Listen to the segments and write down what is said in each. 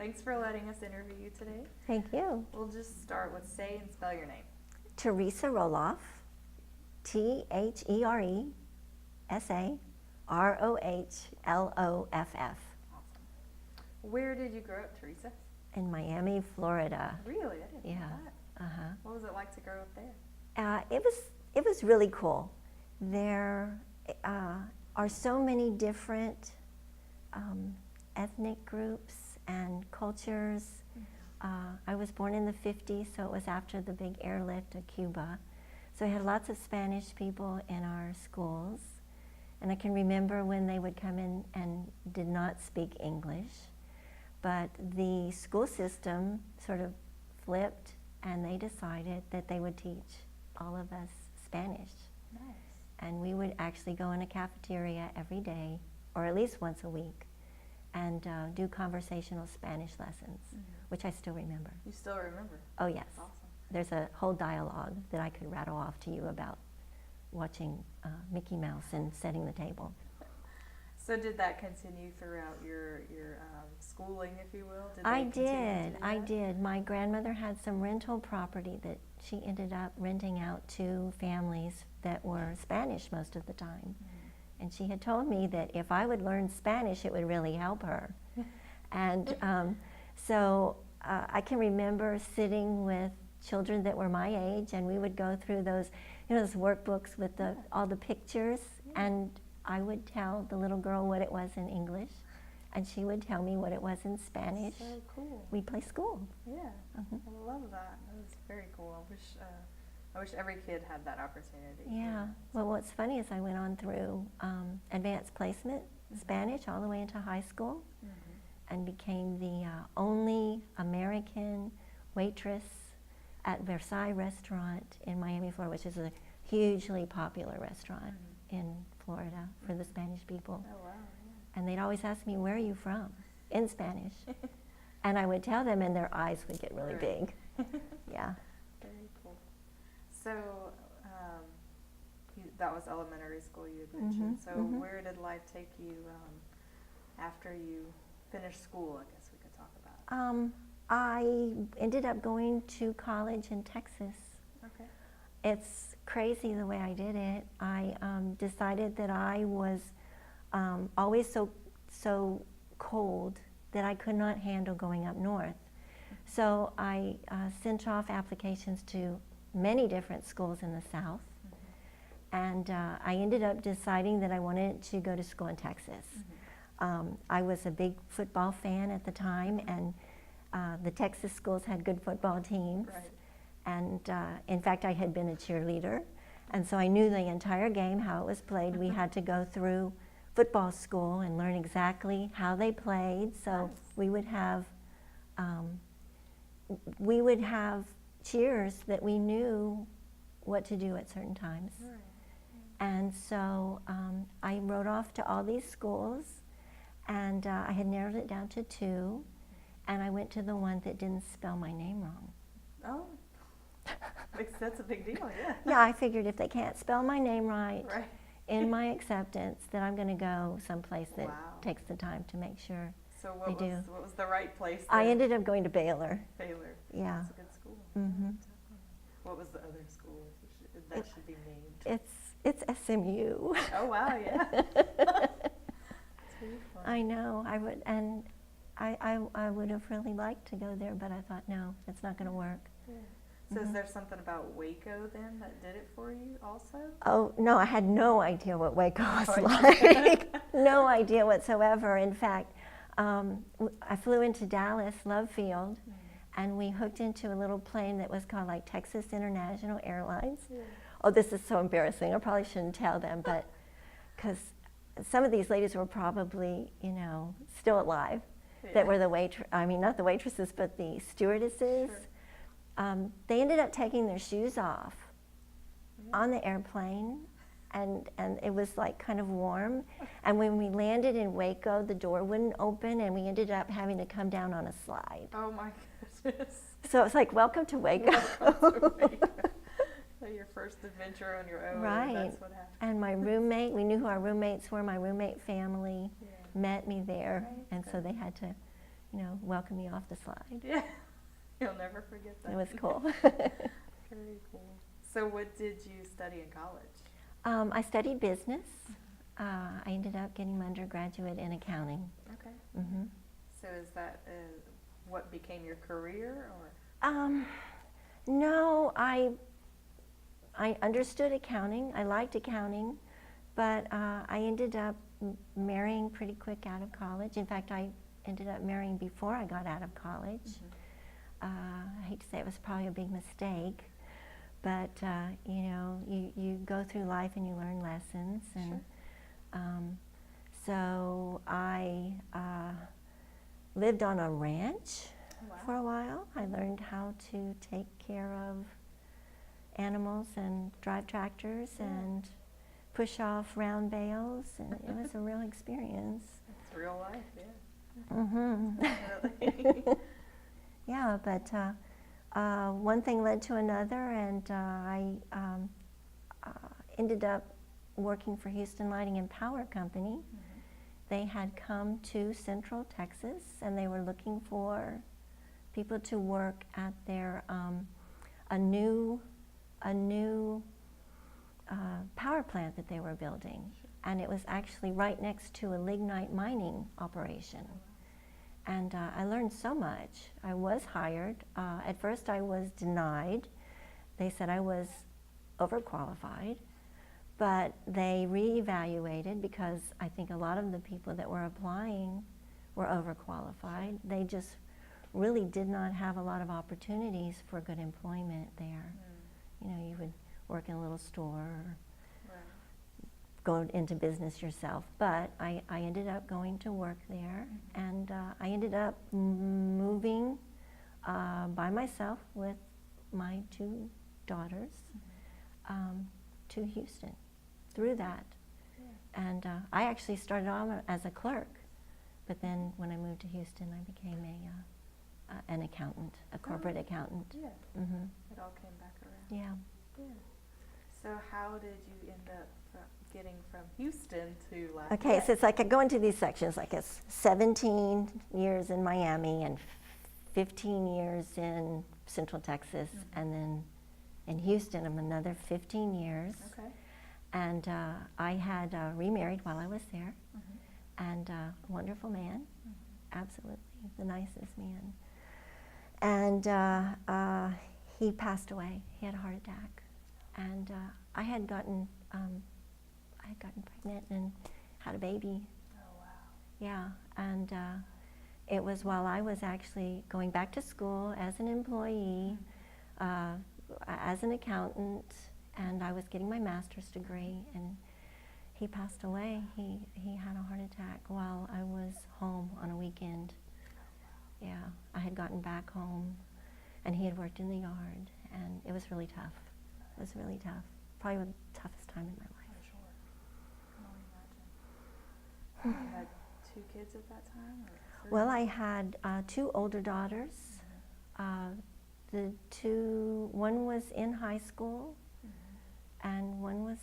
Thanks for letting us interview you today. Thank you. We'll just start with say and spell your name. Theresa Rohloff, Theresarohloff. Awesome. Where did you grow up, Theresa? In Miami, Florida. Really? I didn't know that. Uh-huh. What was it like to grow up there? It was really cool. There are so many different ethnic groups and cultures. I was born in the 50s, so it was after the big airlift of Cuba. So we had lots of Spanish people in our schools. And I can remember when they would come in and did not speak English. But the school system sort of flipped, and they decided that they would teach all of us Spanish. Nice. And we would actually go in a cafeteria every day, or at least once a week, and do conversational Spanish lessons, which I still remember. You still remember? Oh, yes. That's awesome. There's a whole dialogue that I could rattle off to you about watching Mickey Mouse and setting the table. So did that continue throughout your schooling, if you will? I did. My grandmother had some rental property that she ended up renting out to families that were Spanish most of the time. And she had told me that if I would learn Spanish, it would really help her. And so I can remember sitting with children that were my age, and we would go through those, those workbooks with all the pictures, and I would tell the little girl what it was in English, and she would tell me what it was in Spanish. So cool. We play school. Yeah, I love that. That was very cool. I wish every kid had that opportunity. Yeah. Well, what's funny is I went on through advanced placement Spanish all the way into high school, and became the only American waitress at Versailles Restaurant in Miami, Florida, which is a hugely popular restaurant in Florida for the Spanish people. Oh, wow. Yeah. And they'd always ask me, "Where are you from?" in Spanish. And I would tell them, and their eyes would get really big. Yeah. Very cool. So that was elementary school you had mentioned. So where did life take you after you finished school, I guess we could talk about? I ended up going to college in Texas. Okay. It's crazy the way I did it. I decided that I was always so cold that I could not handle going up north. So I sent off applications to many different schools in the South. And I ended up deciding that I wanted to go to school in Texas. I was a big football fan at the time, and the Texas schools had good football teams. Right. And in fact, I had been a cheerleader, and so I knew the entire game, how it was played. We had to go through football school and learn exactly how they played. So we would have cheers that we knew what to do at certain times. Right. And so I wrote off to all these schools, and I had narrowed it down to 2, and I went to the one that didn't spell my name wrong. Oh, that's a big deal, yeah. Yeah, I figured if they can't spell my name right Right. in my acceptance, then I'm going to go someplace that Wow. takes the time to make sure So they do. what was the right place? I ended up going to Baylor. Baylor. Yeah. That's a good school. Mhm. What was the other school that should be named? It's SMU. Oh, wow, yeah. It's really fun. I know. I would, and I would have really liked to go there, but I thought, no, it's not going to work. Yeah. So is there something about Waco then that did it for you also? Oh, no, I had no idea what Waco was like. No idea whatsoever. In fact, I flew into Dallas, Love Field, and we hooked into a little plane that was called like Texas International Airlines. Yeah. Oh, this is so embarrassing. I probably shouldn't tell them, but because some of these ladies were probably, still alive, that were not the waitresses, but the stewardesses. Sure. They ended up taking their shoes off on the airplane, and it was like kind of warm. And when we landed in Waco, the door wouldn't open, and we ended up having to come down on a slide. Oh my goodness. So it's like, welcome to Waco. Welcome to Waco. So your first adventure on your own. Right. That's what happened. And my roommate, we knew who our roommates were. My roommate family met me there, Right. and so they had to welcome me off the slide. Yeah, you'll never forget that. It was cool. Very cool. So what did you study in college? I studied business. I ended up getting my undergraduate in accounting. Okay. Mm-hmm. So is that what became your career, or? No, I understood accounting. I liked accounting, but I ended up marrying pretty quick out of college. In fact, I ended up marrying before I got out of college. Mm-hmm. I hate to say it was probably a big mistake, but you go through life and you learn lessons. And sure. So I lived on a ranch. Wow. For a while. I learned how to take care of animals and drive tractors and push off round bales, and it was a real experience. It's real life, yeah. Mm-hmm. Yeah, but one thing led to another, and I ended up working for Houston Lighting and Power Company. Mm-hmm. They had come to Central Texas, and they were looking for people to work at their a new power plant that they were building, and it was actually right next to a lignite mining operation. And I learned so much. I was hired. At first I was denied. They said I was overqualified, but they reevaluated because I think a lot of the people that were applying were overqualified. They just really did not have a lot of opportunities for good employment there. Mm. You would work in a little store or go into business yourself. But I ended up going to work there, mm-hmm. and I ended up moving by myself with my 2 daughters to Houston through that. Yeah. And I actually started off as a clerk, but then when I moved to Houston, I became an accountant, a corporate accountant. Yeah. Mm-hmm. It all came back around. Yeah. Yeah. So how did you end up getting from Houston to Lafayette? Okay, so it's like I go into these sections, like it's 17 years in Miami and 15 years in Central Texas, mm-hmm. and then in Houston I'm another 15 years. Okay. And I had remarried while I was there, mm-hmm. and a wonderful man, mm-hmm. absolutely the nicest man. And he passed away. He had a heart attack, and I had gotten pregnant and had a baby. Oh wow! Yeah, and it was while I was actually going back to school as an employee, as an accountant, and I was getting my master's degree, and he passed away. He had a heart attack while I was home on a weekend. Yeah, I had gotten back home, and he had worked in the yard, and it was really tough. It was really tough. Probably the toughest time in my life. For sure. I can only imagine. You had 2 kids at that time? Or well, I had 2 older daughters. Mm-hmm. One was in high school, mm-hmm. and one was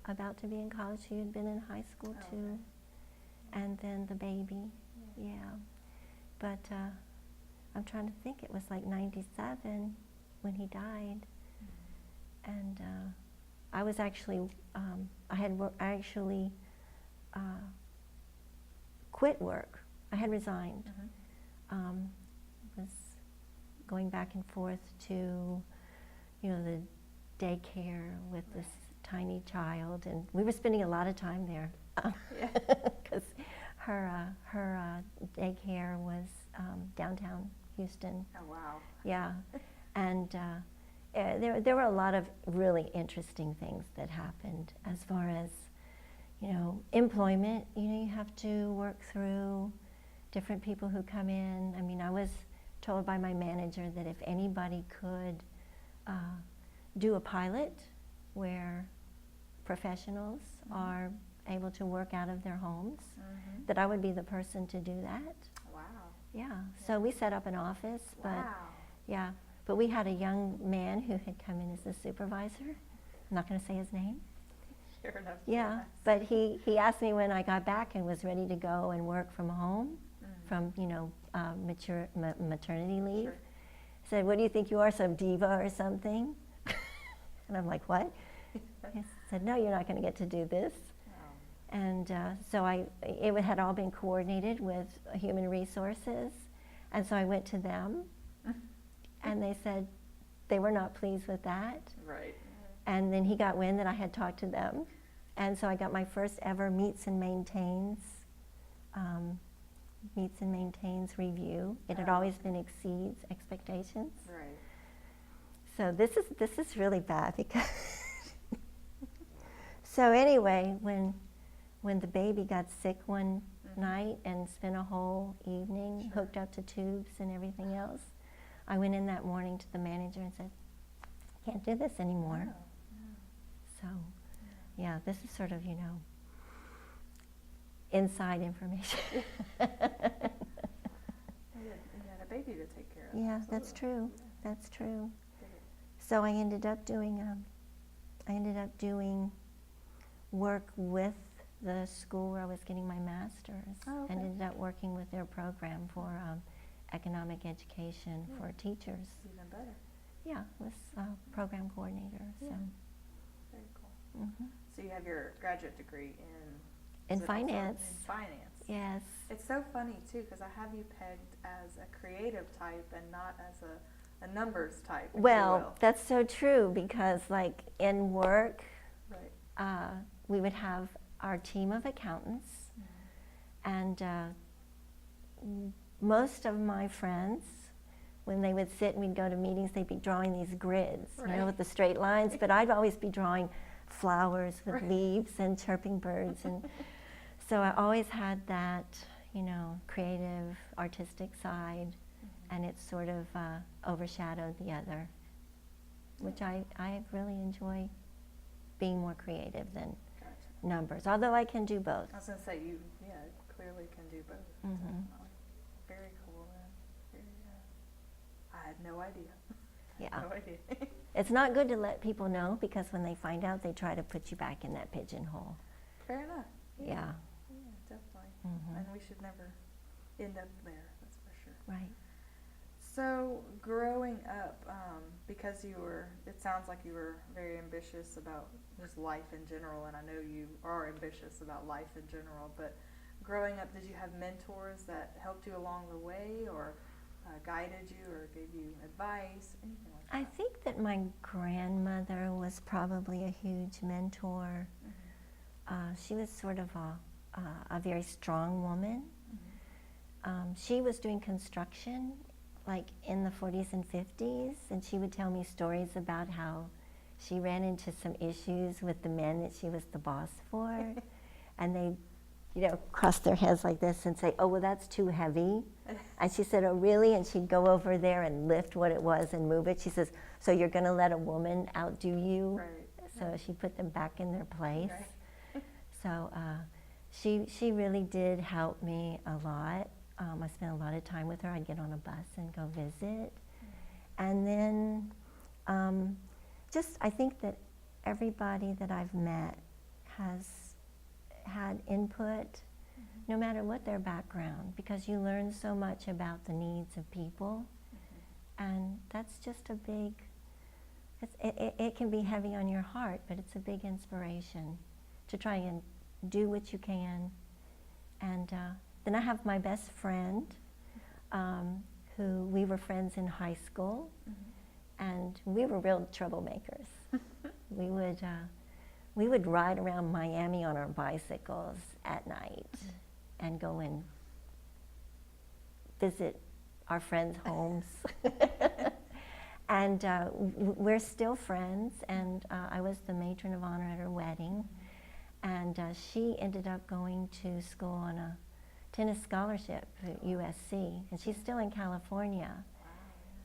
about to be in college. She had been in high school too. Okay. And then the baby, yeah. But I'm trying to think, it was like 97 when he died. Mm-hmm. And I was actually, I actually quit work. I had resigned. Mm-hmm. Was going back and forth to, the daycare with this tiny child, and we were spending a lot of time there because her daycare was downtown Houston. Oh wow! Yeah, and there were a lot of really interesting things that happened as far as employment. You have to work through different people who come in. I mean, I was told by my manager that if anybody could do a pilot where professionals mm-hmm. are able to work out of their homes, mm-hmm. that I would be the person to do that. Wow. Yeah. So we set up an office, but wow. yeah, but we had a young man who had come in as a supervisor. I'm not going to say his name. Sure enough. Yeah, but he asked me when I got back and was ready to go and work from home, mm-hmm. from maternity leave. Sure. Said, what do you think you are, some diva or something? And I'm like, what? He said, no, you're not going to get to do this. Oh. And so it had all been coordinated with human resources. And so I went to them, and they said they were not pleased with that. Right. And then he got wind that I had talked to them. And so I got my first ever meets and maintains review. It had always been exceeds expectations. Right. So this is really bad because so anyway, when the baby got sick one night and spent a whole evening hooked up to tubes and everything else, I went in that morning to the manager and said, can't do this anymore. Oh. So yeah, this is sort of, inside information. You had a baby to take care of. Yeah, Absolutely. that's true. Yeah. That's true. So I ended up doing work with the school where I was getting my master's. Oh, okay. And ended up working with their program for economic education for teachers. Even better. Yeah, was program coordinator. Yeah. So. Very cool. Mm-hmm. So you have your graduate degree In finance. In finance. Yes. It's so funny too, because I have you pegged as a creative type and not as a numbers type. if you Well, will. that's so true because, like, in work, Right. we would have our team of accountants, and most of my friends, when they would sit and we'd go to meetings, they'd be drawing these grids, Right. with the straight lines, but I'd always be drawing flowers with Right. leaves and chirping birds, and so I always had that, creative, artistic side, and it sort of overshadowed the other, which I really enjoy being more creative than Gotcha. numbers, although I can do both. I was going to say, you clearly can do both. Mhm. Very cool. I had no idea. Yeah. No idea. It's not good to let people know because when they find out, they try to put you back in that pigeonhole. Fair enough. Yeah. Yeah, definitely. Mhm. And we should never end up there, that's for sure. Right. So growing up, because it sounds like you were very ambitious about just life in general, and I know you are ambitious about life in general, but growing up, did you have mentors that helped you along the way or guided you or gave you advice, anything like that? I think that my grandmother was probably a huge mentor. She was sort of a very strong woman. She was doing construction like in the 40s and 50s, and she would tell me stories about how she ran into some issues with the men that she was the boss for, and they, cross their heads like this and say, oh, well, that's too heavy. And she said, oh, really? And she'd go over there and lift what it was and move it. She says, so you're going to let a woman outdo you? Right. So she put them back in their place. Right. So she really did help me a lot. I spent a lot of time with her. I'd get on a bus and go visit. And then I think that everybody that I've met has had input, no matter what their background, because you learn so much about the needs of people. And that's just a big, it can be heavy on your heart, but it's a big inspiration to try and do what you can. And then I have my best friend, who we were friends in high school, and we were real troublemakers. We would ride around Miami on our bicycles at night and go and visit our friends' homes. And we're still friends, and I was the matron of honor at her wedding. And she ended up going to school on a tennis scholarship at USC, and she's still in California.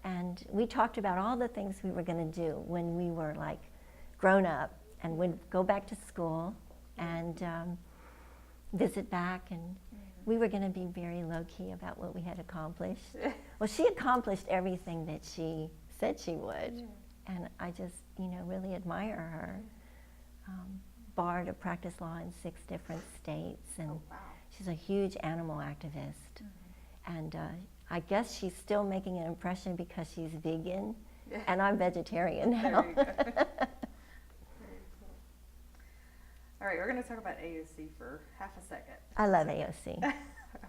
And we talked about all the things we were going to do when we were like grown up, and would go back to school and visit back, and we were going to be very low-key about what we had accomplished. Well, she accomplished everything that she said she would, and I just, really admire her. Bar to practice law in 6 different states, and she's a huge animal activist. And I guess she's still making an impression because she's vegan, Yeah. and I'm vegetarian now. There you go. Very cool. All right, we're going to talk about AOC for half a second. I love AOC. I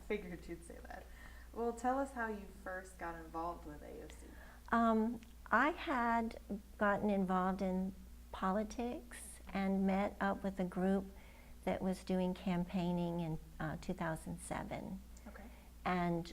figured you'd say that. Well, tell us how you first got involved with AOC. I had gotten involved in politics and met up with a group that was doing campaigning in 2007. Okay. And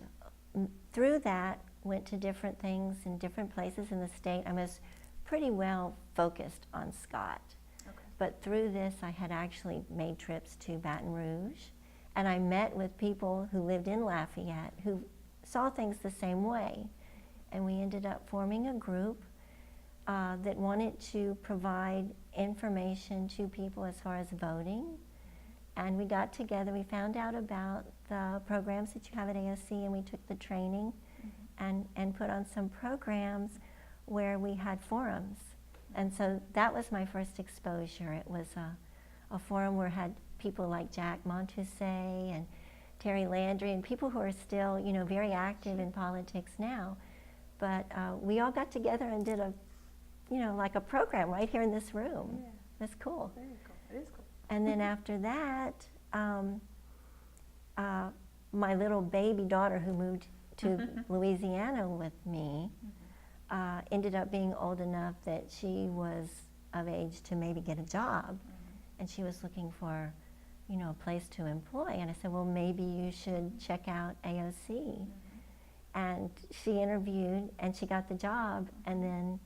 through that, went to different things in different places in the state. I was pretty well focused on Scott. Okay. But through this, I had actually made trips to Baton Rouge, and I met with people who lived in Lafayette who saw things the same way. And we ended up forming a group that wanted to provide information to people as far as voting. And we got together, we found out about the programs that you have at AOC, and we took the training and put on some programs where we had forums. And so that was my first exposure. It was a forum where I had people like Jack Montousse and Terry Landry, and people who are still, you know, very active in politics now. But we all got together and did a, you know, like a program right here in this room. Yeah. That's cool. Very cool. It is cool. And then after that, my little baby daughter who moved to Louisiana with me ended up being old enough that she was of age to maybe get a job. And she was looking for, you know, a place to employ. And I said, well, maybe you should check out AOC. And she interviewed and she got the job. And then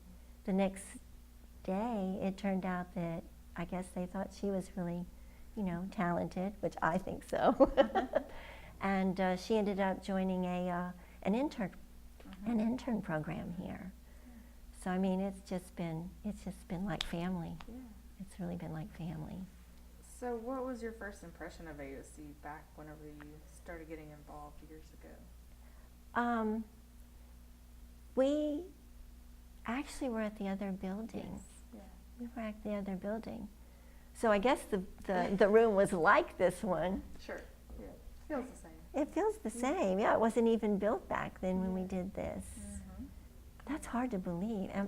the next day, it turned out that I guess they thought she was really, you know, talented, which I think so. And she ended up joining an intern program here. So I mean, it's just been like family. Yeah. It's really been like family. So what was your first impression of AOC back whenever you started getting involved years ago? We actually were at the other building. Yes. Yeah. We were at the other building. So I guess the room was like this one. Sure. Yeah. Feels the same. It feels the same. Yeah, it wasn't even built back then when we did this. That's hard to believe. Am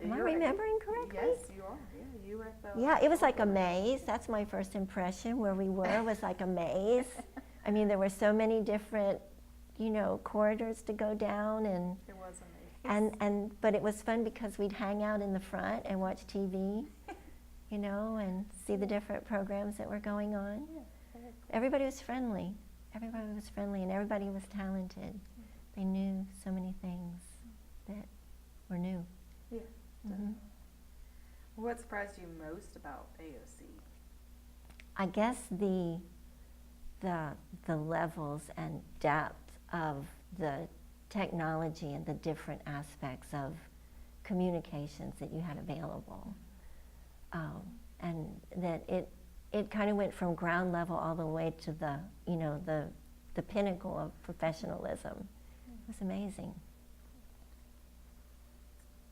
I You're right. remembering correctly? Yes, you are. Yeah, you were at the. Yeah, it was like a maze. That's my first impression. Where we were was like a maze. I mean, there were so many different, you know, corridors to go down, and It was amazing. but it was fun because we'd hang out in the front and watch TV, you know, and see the different programs that were going on. Yeah, very cool. Everybody was friendly. Everybody was friendly, and everybody was talented. They knew so many things that were new. Yeah. Mhm. Definitely. What surprised you most about AOC? I guess the levels and depth of the technology and the different aspects of communications that you had available, and that it kind of went from ground level all the way to the, you know, the pinnacle of professionalism. It was amazing.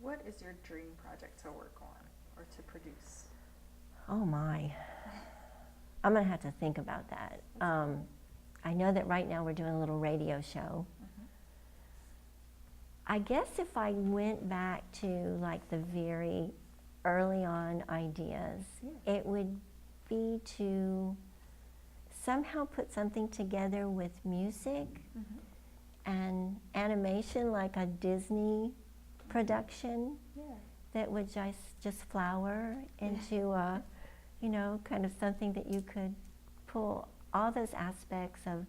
What is your dream project to work on or to produce? Oh my. I'm gonna have to think about that. I know that right now we're doing a little radio show. I guess if I went back to like the very early on ideas, it would be to somehow put something together with music and animation, like a Disney production that would just flower into a, you know, kind of something that you could pull all those aspects of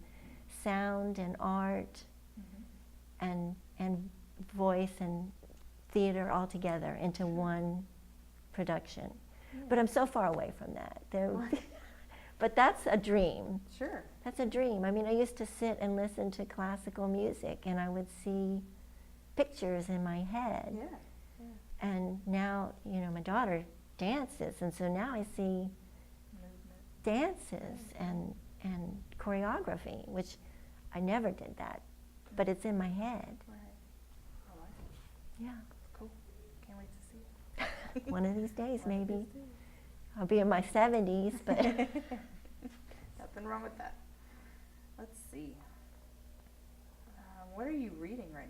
sound and art and voice and theater all together into one production. But I'm so far away from that. But that's a dream. Sure. That's a dream. I mean, I used to sit and listen to classical music, and I would see pictures in my head. Yeah. And now, you know, my daughter dances, and so now I see Movement. dances and choreography, which I never did that, but it's in my head. Right. I like it. Yeah. Cool. Can't wait to see it. One of these days, One of maybe. these days. I'll be in my 70s, but Nothing wrong with that. Let's see. What are you reading right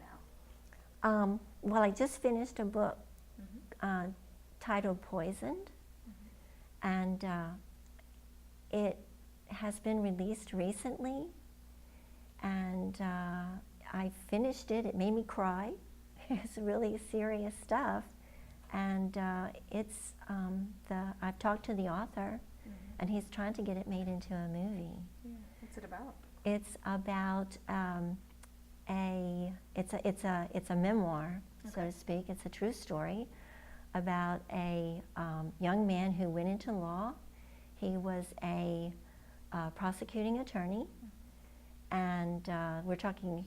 now? Well, I just finished a book Mm-hmm. titled Poisoned, and it has been released recently, and I finished it. It made me cry. It's really serious stuff, and I've talked to the author, and he's trying to get it made into a movie. Yeah. What's it about? It's about it's a memoir, so to speak. It's a true story about a young man who went into law. He was a prosecuting attorney, and we're talking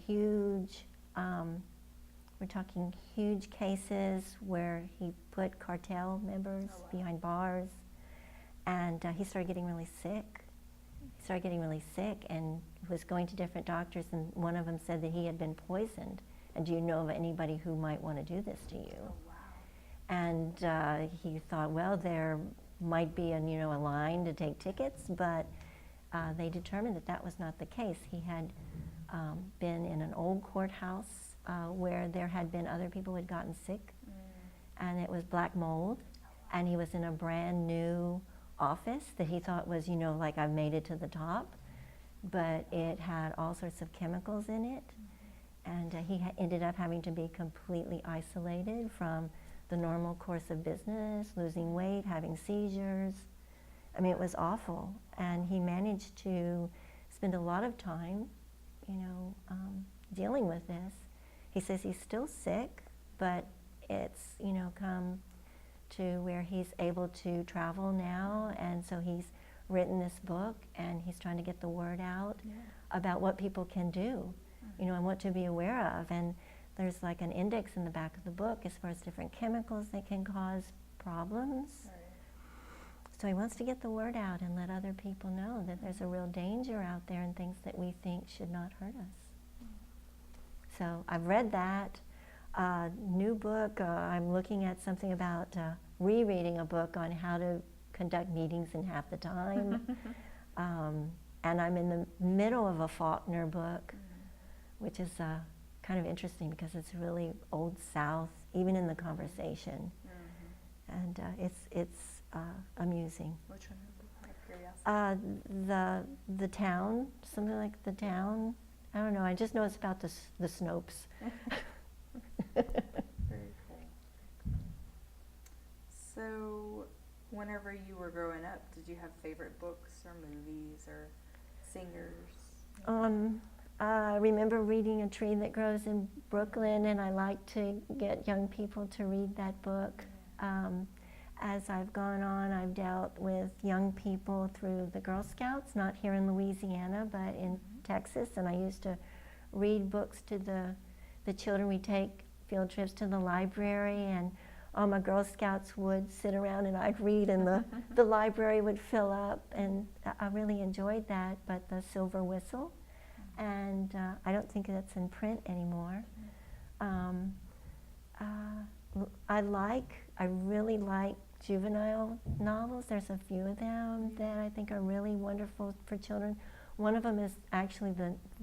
huge cases where he put cartel members behind bars, and he started getting really sick. And was going to different doctors, and one of them said that he had been poisoned. And do you know of anybody who might want to do this to you? Oh, wow. And he thought, well, there might be a line to take tickets, but they determined that was not the case. He had been in an old courthouse where there had been other people who had gotten sick, and it was black mold, and he was in a brand new office that he thought was, like I've made it to the top, but it had all sorts of chemicals in it, and he ended up having to be completely isolated from the normal course of business, losing weight, having seizures. I mean, it was awful, and he managed to spend a lot of time, dealing with this. He says he's still sick, but it's, come to where he's able to travel now, and so he's written this book, and he's trying to get the word out about what people can do, and what to be aware of. And there's like an index in the back of the book as far as different chemicals that can cause problems. Right. So he wants to get the word out and let other people know that there's a real danger out there and things that we think should not hurt us. So I've read that. New book, I'm looking at something about rereading a book on how to conduct meetings in half the time. And I'm in the middle of a Faulkner book, which is kind of interesting because it's really Old South, even in the conversation. And it's amusing. Which one? Out of curiosity. The Town, something like The Town. I don't know, I just know it's about the Snopes. Very cool. So, whenever you were growing up, did you have favorite books or movies or singers? I remember reading A Tree That Grows in Brooklyn, and I like to get young people to read that book. As I've gone on, I've dealt with young people through the Girl Scouts, not here in Louisiana, but in Texas, and I used to read books to the children. We take field trips to the library, and all my Girl Scouts would sit around and I'd read, and the library would fill up, and I really enjoyed that. But the Silver Whistle, and I don't think that's in print anymore. I really like juvenile novels. There's a few of them that I think are really wonderful for children. One of them is actually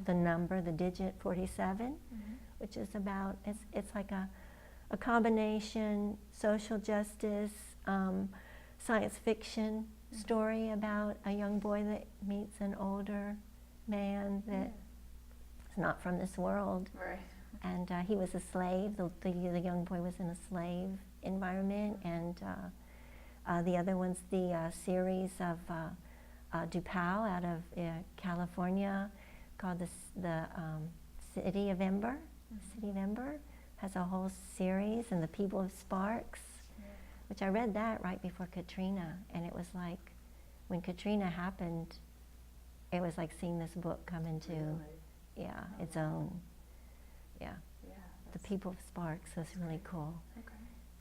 the number, the digit 47, which is about, it's like a combination social justice, science fiction story about a young boy that meets an older man that is not from this world. Right. And he was a slave. The young boy was in a slave environment, and the other one's the series of DuPau out of California, called the City of Ember. City of Ember has a whole series, and The People of Sparks, which I read that right before Katrina, and it was like when Katrina happened, it was like seeing this book come into its own. Yeah. The People of Sparks was really cool. Okay.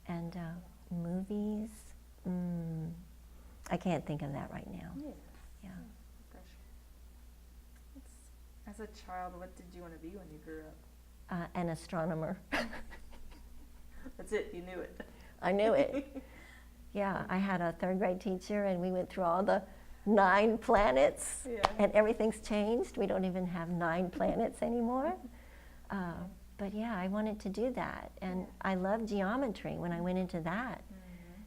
And movies, I can't think of that right now. Yeah. Gosh. As a child, what did you want to be when you grew up? An astronomer. That's it, you knew it. I knew it. Yeah, I had a third grade teacher, and we went through all the 9 planets, and everything's changed. We don't even have 9 planets anymore. But yeah, I wanted to do that. And I loved geometry when I went into that,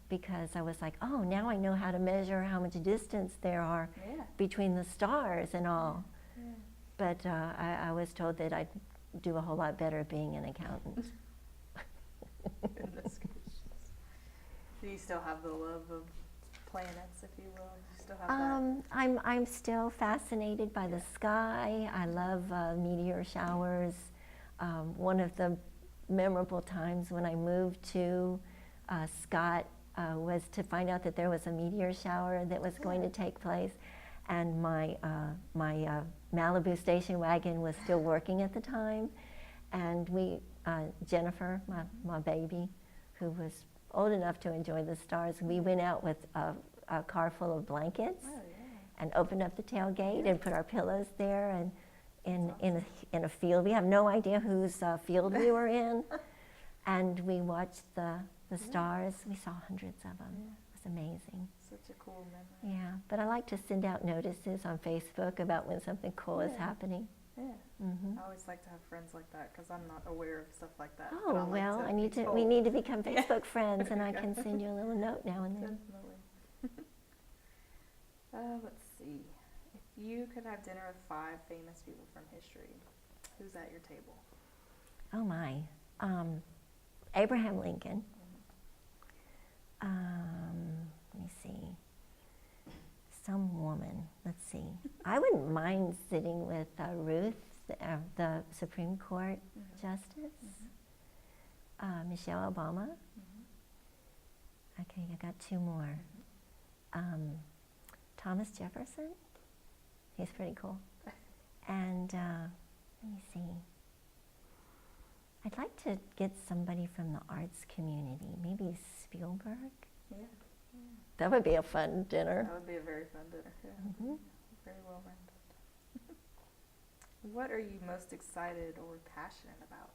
because I was like, oh, now I know how to measure how much distance there are between the stars and all. But I was told that I'd do a whole lot better at being an accountant. Goodness gracious. Do you still have the love of planets, if you will? Do you still have that? I'm still fascinated by the sky. I love meteor showers. One of the memorable times when I moved to Scott was to find out that there was a meteor shower that was going to take place, and my Malibu station wagon was still working at the time, and we, Jennifer, my baby, who was old enough to enjoy the stars, we went out with a car full of blankets and opened up the tailgate and put our pillows there, and in a field. We have no idea whose field we were in, and we watched the stars. We saw hundreds of them. It was amazing. Such a cool memory. Yeah, but I like to send out notices on Facebook about when something cool is happening. Yeah. I always like to have friends like that, because I'm not aware of stuff like that. Oh, well, we need to become Facebook friends, and I can send you a little note now and then. Definitely. Let's see. If you could have dinner with 5 famous people from history, who's at your table? Oh my. Abraham Lincoln. Let me see. Some woman. Let's see. I wouldn't mind sitting with Ruth, the Supreme Court Justice. Michelle Obama. Okay, I got 2 more. Thomas Jefferson. He's pretty cool. And let me see. I'd like to get somebody from the arts community, maybe Spielberg. Yeah. That would be a fun dinner. That would be a very fun dinner. Yeah. Very well rounded. What are you most excited or passionate about?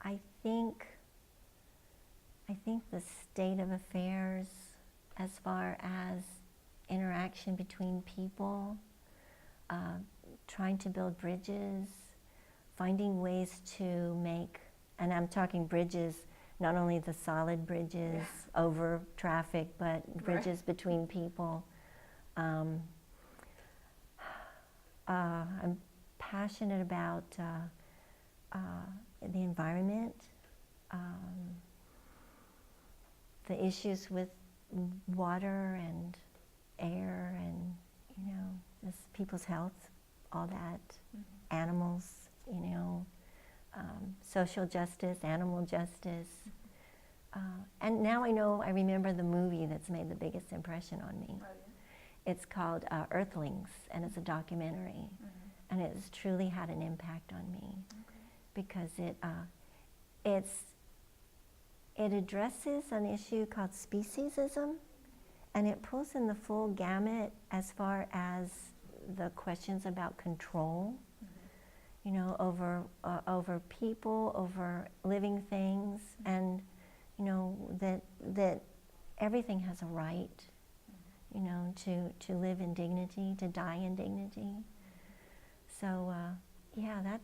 I think the state of affairs as far as interaction between people, trying to build bridges, finding ways to make, and I'm talking bridges, not only the solid bridges over traffic, but bridges between people. I'm passionate about the environment, the issues with water and air and, just people's health, all that, animals, social justice, animal justice. And now I remember the movie that's made the biggest impression on me. It's called Earthlings, and it's a documentary. And it's truly had an impact on me because it addresses an issue called speciesism, and it pulls in the full gamut as far as the questions about control, over people, over living things, and that everything has a right, to live in dignity, to die in dignity. So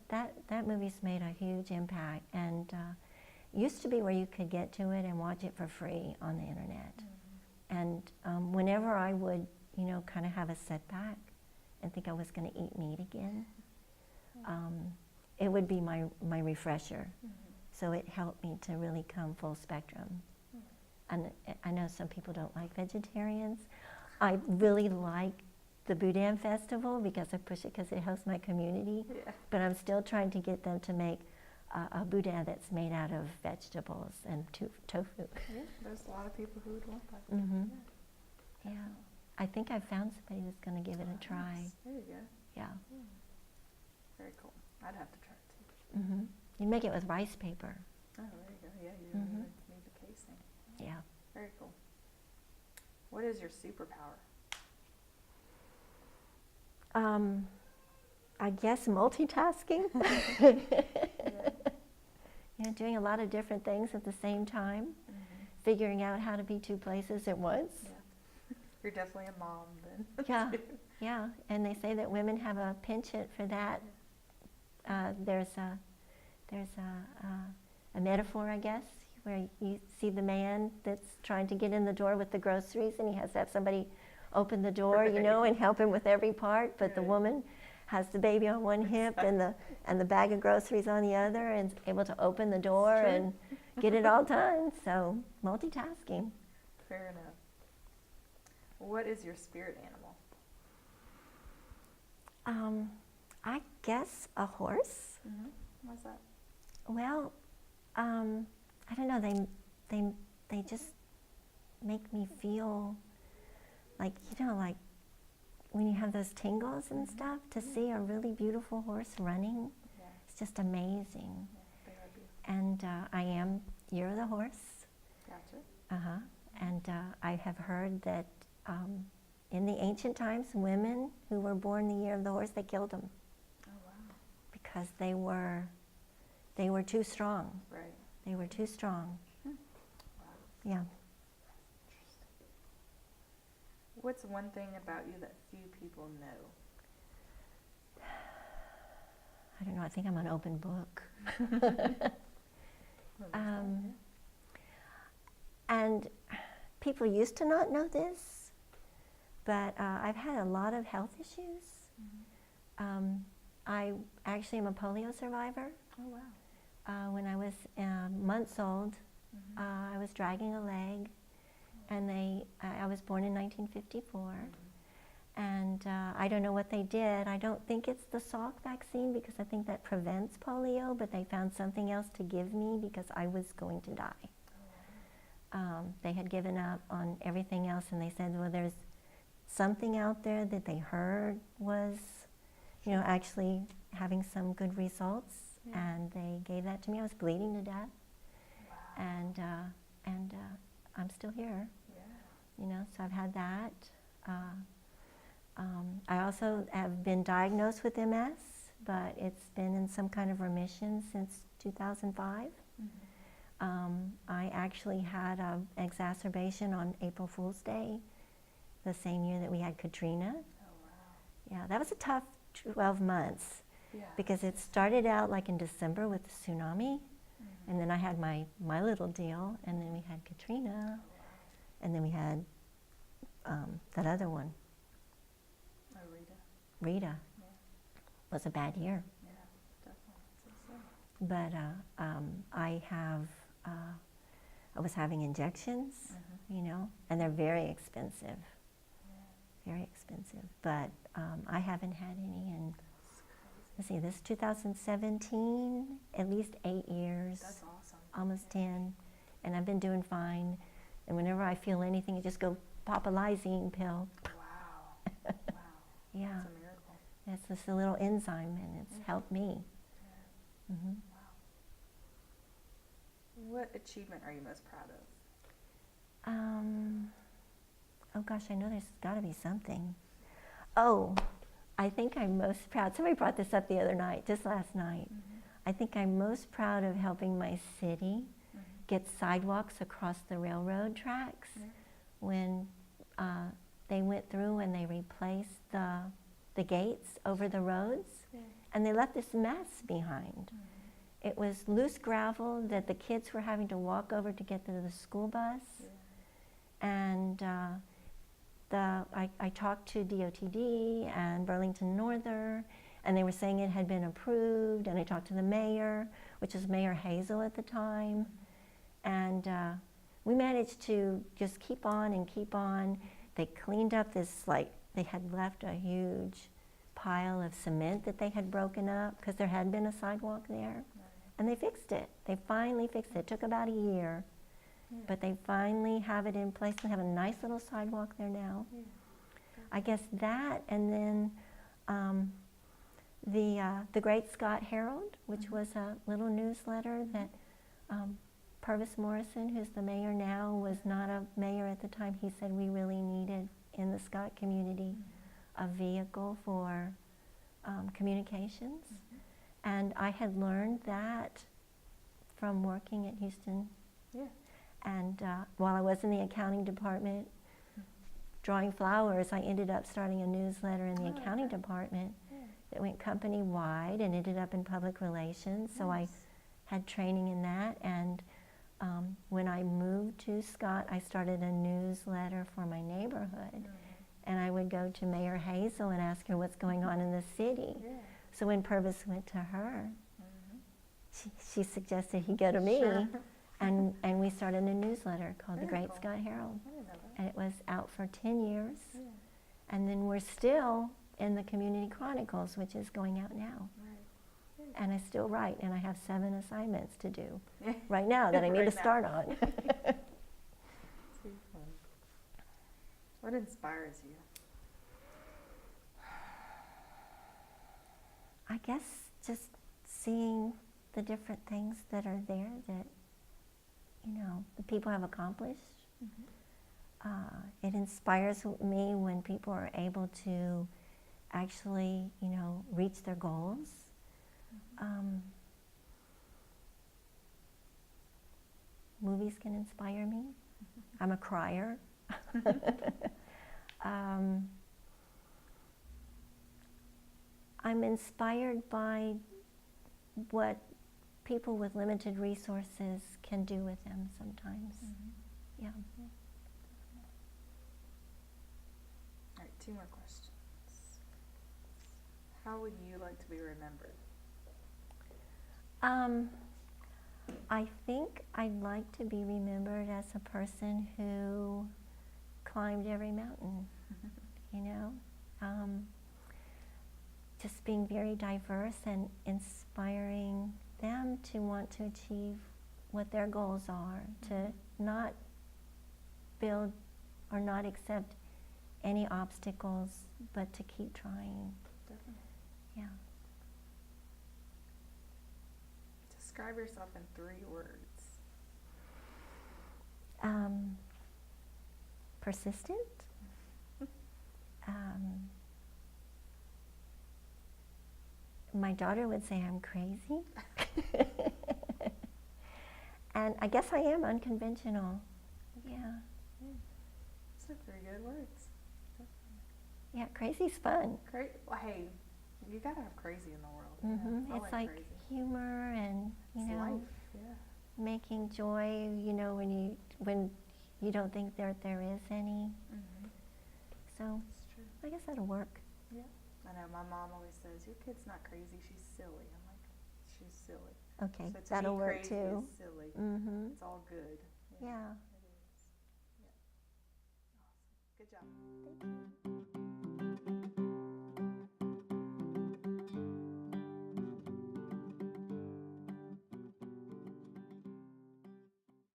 that movie's made a huge impact, and used to be where you could get to it and watch it for free on the internet. And whenever I would, kind of have a setback and think I was going to eat meat again, it would be my refresher. So it helped me to really come full spectrum. And I know some people don't like vegetarians. I really like the Boudin Festival because I push it because it hosts my community. But I'm still trying to get them to make a boudin that's made out of vegetables and tofu. Yeah, there's a lot of people who would want that. Yeah. I think I've found somebody that's going to give it a try. Nice. There you go. Yeah. Very cool. I'd have to try it too. You make it with rice paper. Oh, there you go. Yeah, you don't even need the casing. Yeah. Very cool. What is your superpower? I guess multitasking. Doing a lot of different things at the same time, figuring out how to be 2 places at once. You're definitely a mom then. Yeah, yeah. And they say that women have a penchant for that. There's a metaphor, I guess, where you see the man that's trying to get in the door with the groceries, and he has to have somebody open the door, you know, and help him with every part. But the woman has the baby on one hip and the bag of groceries on the other, and able to open the door and get it all done. So multitasking. Fair enough. What is your spirit animal? I guess a horse. Mm-hmm. What's that? Well, I don't know. They just make me feel like, you know, like when you have those tingles and stuff. To see a really beautiful horse running, it's just amazing. And you're the horse. Gotcha. And I have heard that in the ancient times, women who were born the year of the horse, they killed them. Oh, wow. Because they were too strong. Right. They were too strong. Wow. Yeah. What's one thing about you that few people know? I don't know. I think I'm an open book. And people used to not know this, but I've had a lot of health issues. Mm-hmm. I actually am a polio survivor. Oh, wow. When I was months old, Mm-hmm. I was dragging a leg, and I was born in 1954. Mm-hmm. And I don't know what they did. I don't think it's the Salk vaccine, because I think that prevents polio, but they found something else to give me because I was going to die. They had given up on everything else, and they said, well, there's something out there that they heard was, you know, actually having some good results, and they gave that to me. I was bleeding to death, and I'm still here, you know, so I've had that. I also have been diagnosed with MS, but it's been in some kind of remission since 2005. I actually had an exacerbation on April Fool's Day, the same year that we had Katrina. Oh, wow. Yeah, that was a tough 12 months, because it started out like in December with the tsunami, and then I had my little deal, and then we had Katrina, and then we had that other one. Oh, Rita. Rita. Yeah. Was a bad year. Yeah, definitely. But I was having injections, you know, and they're very expensive. Very expensive. But I haven't had any in, let's see, this is 2017, at least 8 years. That's awesome. Almost 10. And I've been doing fine. And whenever I feel anything, I just go pop a lysine pill. Wow. Wow. Yeah. That's a miracle. It's just a little enzyme, and it's helped me. Yeah. Wow. What achievement are you most proud of? Oh gosh, I know there's got to be something. Oh, I think I'm most proud. Somebody brought this up the other night, just last night. I think I'm most proud of helping my city get sidewalks across the railroad tracks. When they went through and they replaced the gates over the roads, and they left this mess behind. It was loose gravel that the kids were having to walk over to get to the school bus. And I talked to DOTD and Burlington Northern, and they were saying it had been approved, and I talked to the mayor, which was Mayor Hazel at the time, and we managed to just keep on and keep on. They cleaned up this, like, they had left a huge pile of cement that they had broken up because there had been a sidewalk there, and they fixed it. They finally fixed it. It took about a year. But they finally have it in place and have a nice little sidewalk there now. I guess that, and then the Great Scott Herald, which was a little newsletter that Purvis Morrison, who's the mayor now, was not a mayor at the time. He said we really needed in the Scott community a vehicle for communications. And I had learned that from working at Houston. And while I was in the accounting department, drawing flowers, I ended up starting a newsletter in the Oh, accounting okay. department Yeah. that went company-wide and ended up in public relations. So I Nice. had training in that, and when I moved to Scott, I started a newsletter for my neighborhood. Mhm. And I would go to Mayor Hazel and ask her what's going on in the city. Yeah. So when Purvis went to her, Mhm. she suggested he go to me, Sure. and we started a newsletter called the Very Great cool. Scott Herald. I didn't know that. And it was out for 10 years. Yeah. And then we're still in the Community Chronicles, which is going out now. Right. And I still write, and I have 7 assignments to do Yeah. right now that I need Right to now. start on. Too fun. What inspires you? I guess just seeing the different things that are there that, you know, the people have accomplished. It inspires me when people are able to actually, you know, reach their goals. Movies can inspire me. I'm a crier. I'm inspired by what people with limited resources can do with them sometimes. Yeah. All right, 2 more questions. How would you like to be remembered? I think I'd like to be remembered as a person who climbed every mountain, you know? Just being very diverse and inspiring them to want to achieve what their goals are, to not build or not accept any obstacles, but to keep trying. Definitely. Yeah. Describe yourself in 3 words. Persistent. My daughter would say I'm crazy. And I guess I am unconventional. Yeah. Those are 3 good words. Yeah, crazy's fun. Well, hey, you gotta have crazy in the world. Mm-hmm. I It's like crazy. humor and, you It's know, life. Yeah. making joy, you know, when you don't think there is any. Mm-hmm. So It's true. I guess that'll work. Yeah. I know my mom always says, your kid's not crazy, she's silly. I'm like, she's silly. Okay, So to that'll be work crazy too. is silly. Mm-hmm. It's all good. Yeah. It is. Yeah. Awesome. Good job. Thank you.